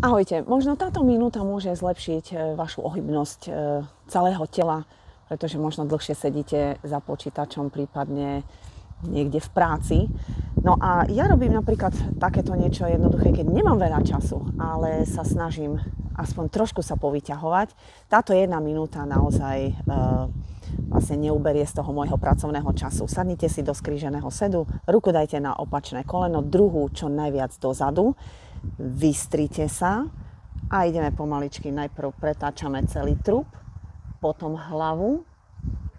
Ahojte, možno táto minúta môže zlepšiť vašu ohybnosť celého tela, pretože možno dlhšie sedíte za počítačom, prípadne niekde v práci. No a ja robím napríklad takéto niečo jednoduché, keď nemám veľa času, ale sa snažím aspoň trošku sa povyťahovať. Táto 1 minúta naozaj vlastne neuberie z toho môjho pracovného času. Sadnite si do skríženého sedu, ruku dajte na opačné koleno, druhú čo najviac dozadu. Vystrite sa a ideme pomaličky. Najprv pretáčame celý trup, potom hlavu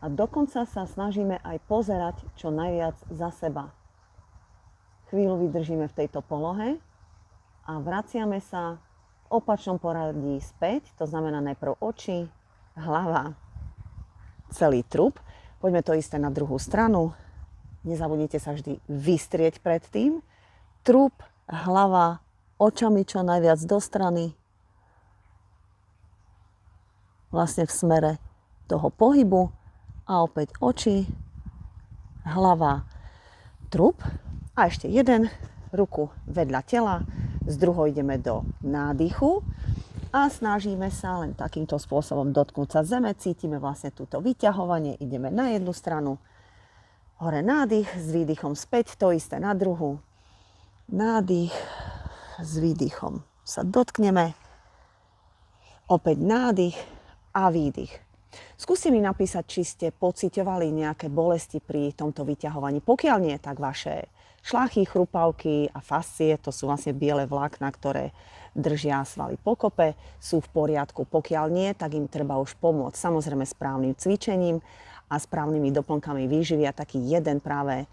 a dokonca sa snažíme aj pozerať čo najviac za seba. Chvíľu vydržíme v tejto polohe a vraciame sa v opačnom poradí späť. To znamená najprv oči, hlava, celý trup. Poďme to isté na druhú stranu. Nezabudnite sa vždy vystrieť predtým. Trup, hlava, očami čo najviac do strany, vlastne v smere toho pohybu a opäť oči, hlava, trup a ešte jeden, ruku vedľa tela, z druhou ideme do nádychu a snažíme sa len takýmto spôsobom dotknúť sa zeme, cítime vlastne túto vyťahovanie, ideme na jednu stranu, hore nádych, s výdychom späť, to isté na druhú, nádych, s výdychom sa dotkneme, opäť nádych a výdych. Skúste mi napísať, či ste pociťovali nejaké bolesti pri tomto vyťahovaní. Pokiaľ nie, tak vaše šlachy, chrupavky a fascie, to sú vlastne biele vlákna, ktoré držia svaly pokope, sú v poriadku. Pokiaľ nie, tak im treba už pomôcť. Samozrejme správnym cvičením a správnymi doplnkami výživy a taký jeden práve,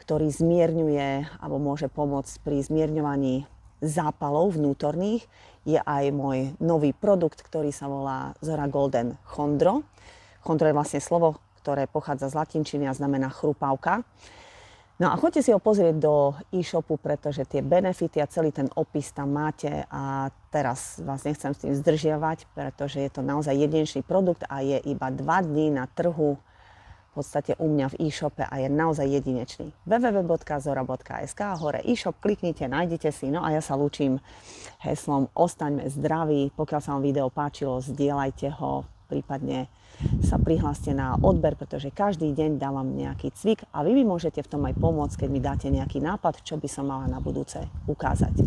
ktorý zmierňuje alebo môže pomôcť pri zmierňovaní zápalov vnútorných, je aj môj nový produkt, ktorý sa volá Zora Golden Chondro. Chondro je vlastne slovo, ktoré pochádza z latinčiny a znamená chrupavka. No a choďte si ho pozrieť do e-shopu, pretože tie benefity a celý ten opis tam máte a teraz vás nechcem s tým zdržiavať, pretože je to naozaj jedinečný produkt a je iba 2 dní na trhu v podstate u mňa v e-shope a je naozaj jedinečný. www.zora.sk, hore e-shop, kliknite, nájdete si. No a ja sa lúčim heslom Ostaňme zdraví. Pokiaľ sa vám video páčilo, zdieľajte ho, prípadne sa prihláste na odber, pretože každý deň dávam nejaký cvik a vy mi môžete v tom aj pomôcť, keď mi dáte nejaký nápad, čo by som mala na budúce ukázať.